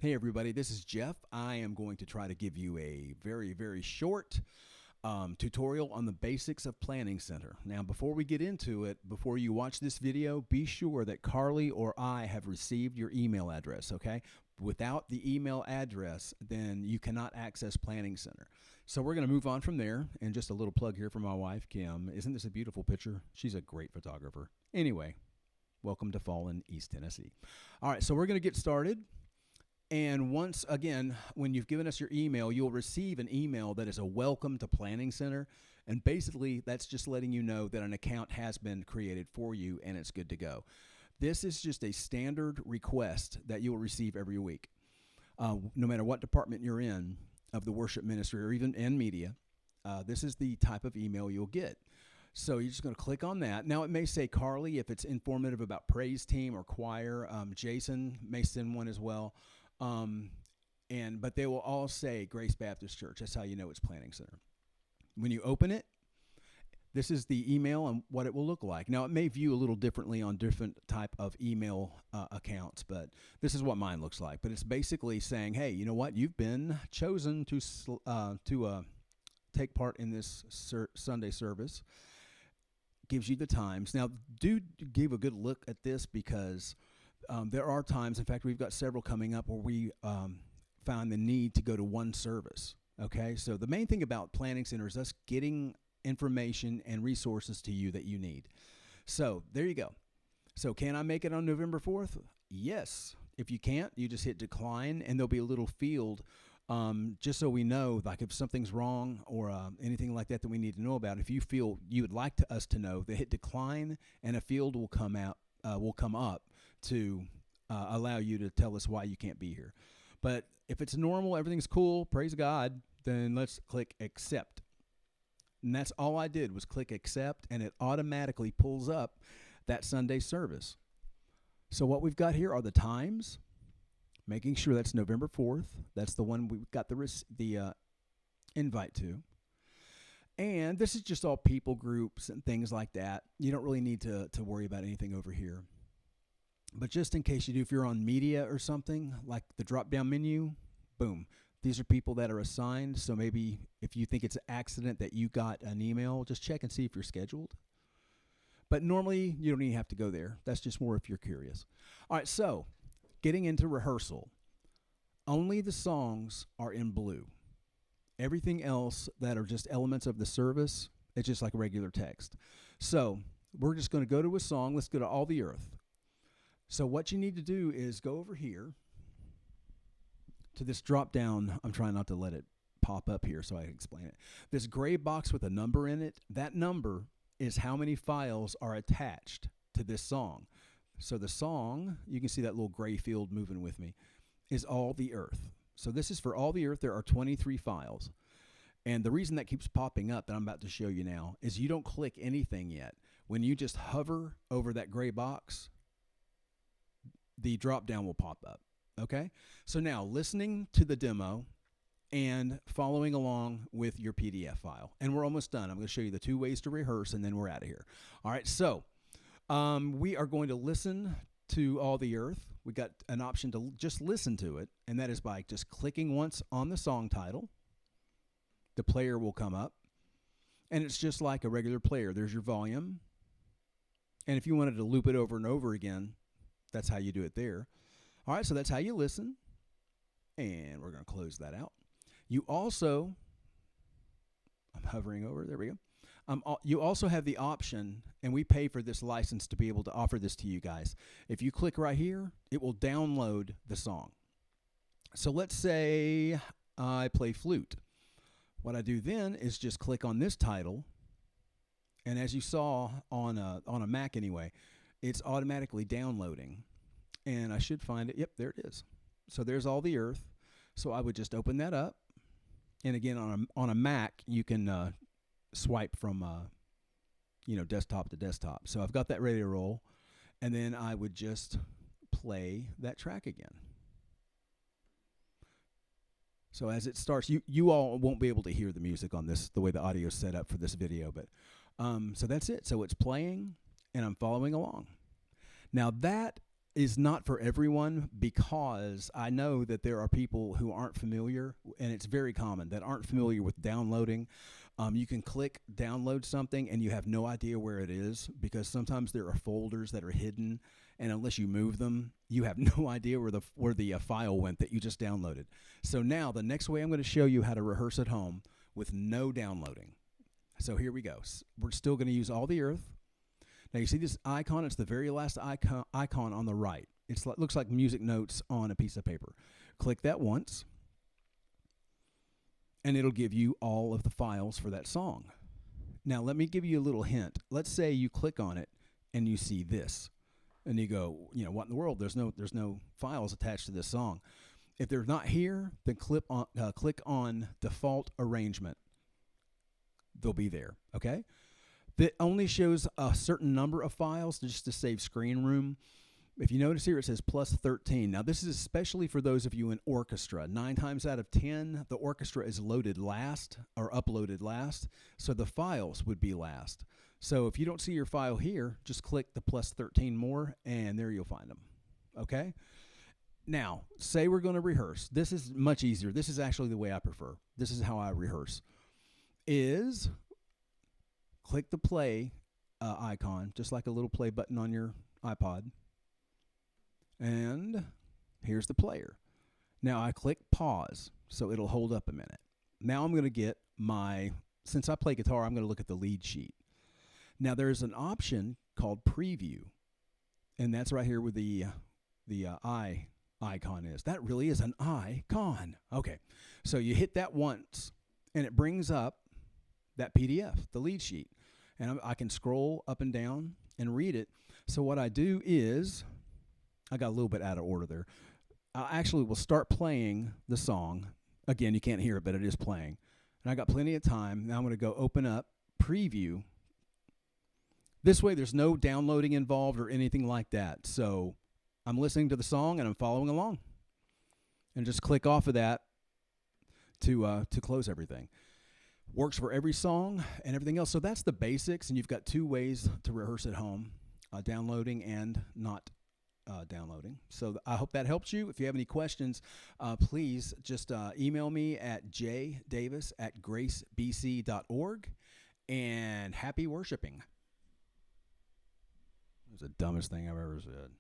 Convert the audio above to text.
Hey everybody, this is Jeff. I am going to try to give you a very short tutorial on the basics of Planning Center. Now, before we get into it, before you watch this video, be sure that Carly or I have received your email address, okay? Without the email address, then you cannot access Planning Center. So we're going to move on from there, and just a little plug here for my wife, Kim. Isn't this a beautiful picture? She's a great photographer. Anyway, welcome to Fall in East Tennessee. All right, so we're going to get started. And once again, when you've given us your email, you'll receive an email that is a welcome to Planning Center. And basically, that's just letting you know that an account has been created for you and it's good to go. This is just a standard request that you will receive every week. No matter what department you're in of the worship ministry or even in media, this is the type of email you'll get. So you're just going to click on that. Now, it may say Carly if it's informative about praise team or choir. Jason may send one as well. But they will all say Grace Baptist Church. That's how you know it's Planning Center. When you open it, this is the email and what it will look like. Now, it may view a little differently on different type of email accounts, but this is what mine looks like. But it's basically saying, hey, you know what? You've been chosen to take part in this Sunday service. Gives you the times. Now, do give a good look at this because there are times, in fact, we've got several coming up where we found the need to go to one service, okay? So the main thing about Planning Center is us getting information and resources to you that you need. So there you go. So can I make it on November 4th? Yes. If you can't, you just hit decline, and there'll be a little field just so we know, like if something's wrong or anything like that that we need to know about. If you feel you would like us to know, then hit decline, and a field will come up to allow you to tell us why you can't be here. But if it's normal, everything's cool, praise God, then let's click accept. And that's all I did was click accept, and it automatically pulls up that Sunday service. So what we've got here are the times, making sure that's November 4th. That's the one we got the invite to. And this is just all people groups and things like that. You don't really need to worry about anything over here. But just in case you do, if you're on media or something, like the drop-down menu, boom. These are people that are assigned. So maybe if you think it's an accident that you got an email, just check and see if you're scheduled. But normally, you don't even have to go there. That's just more if you're curious. All right, so getting into rehearsal. Only the songs are in blue. Everything else that are just elements of the service, it's just like regular text. So we're just going to go to a song. Let's go to All the Earth. So what you need to do is go over here to this drop down. I'm trying not to let it pop up here so I can explain it. This gray box with a number in it, that number is how many files are attached to this song. So the song, you can see that little gray field moving with me, is All the Earth. So this is for All the Earth. There are 23 files. And the reason that keeps popping up that I'm about to show you now is you don't click anything yet. When you just hover over that gray box, the drop down will pop up. Okay? So now listening to the demo and following along with your PDF file. And we're almost done. I'm going to show you the 2 ways to rehearse, and then we're out of here. All right, so we are going to listen to All the Earth. We got an option to just listen to it, and that is by just clicking once on the song title. The player will come up, and it's just like a regular player. There's your volume. And if you wanted to loop it over and over again, that's how you do it there. All right, so that's how you listen. And we're going to close that out. You also, I'm hovering over, there we go. You also have the option, and we pay for this license to be able to offer this to you guys. If you click right here, it will download the song. So let's say I play flute. What I do then is just click on this title, and as you saw on a Mac anyway, it's automatically downloading. And I should find it. Yep, there it is. So there's All the Earth. So I would just open that up. And again, on a Mac, you can swipe from desktop to desktop. So I've got that ready to roll. And then I would just play that track again. So as it starts, you all won't be able to hear the music on this, the way the audio is set up for this video. But so that's it. So it's playing, and I'm following along. Now that is not for everyone, because I know that there are people who aren't familiar, and it's very common, that aren't familiar with downloading. You can click download something and you have no idea where it is, because sometimes there are folders that are hidden, and unless you move them, you have no idea where the file went that you just downloaded. So now the next way I'm going to show you how to rehearse at home with no downloading. So here we go. We're still going to use All the Earth. Now you see this icon, it's the very last icon on the right. It looks like music notes on a piece of paper. Click that once, and it'll give you all of the files for that song. Now let me give you a little hint. Let's say you click on it and you see this, and you go, what in the world? There's no files attached to this song. If they're not here, then click on Default Arrangement. They'll be there, okay? That only shows a certain number of files just to save screen room. If you notice here, it says plus 13. Now, this is especially for those of you in orchestra. 9 times out of 10, the orchestra is loaded last or uploaded last, so the files would be last. So if you don't see your file here, just click the plus 13 more, and there you'll find them, okay? Now, say we're going to rehearse. This is much easier. This is actually the way I prefer. This is how I rehearse. Click the play icon, just like a little play button on your iPod. And here's the player. Now I click pause, so it'll hold up a minute. Now I'm going to get since I play guitar, I'm going to look at the lead sheet. Now there's an option called preview, and that's right here where the eye icon is. That really is an icon. Okay, so you hit that once, and it brings up that PDF, the lead sheet. And I can scroll up and down and read it. So what I do is, I got a little bit out of order there. I actually will start playing the song. Again, you can't hear it, but it is playing. And I got plenty of time. Now I'm going to go open up preview. This way there's no downloading involved or anything like that. So I'm listening to the song and I'm following along. And just click off of that to close everything. Works for every song and everything else. So that's the basics, and you've got 2 ways to rehearse at home, downloading and not downloading. So I hope that helps you. If you have any questions, please just email me at jdavis@gracebc.org, and happy worshiping. It was the dumbest thing I've ever said.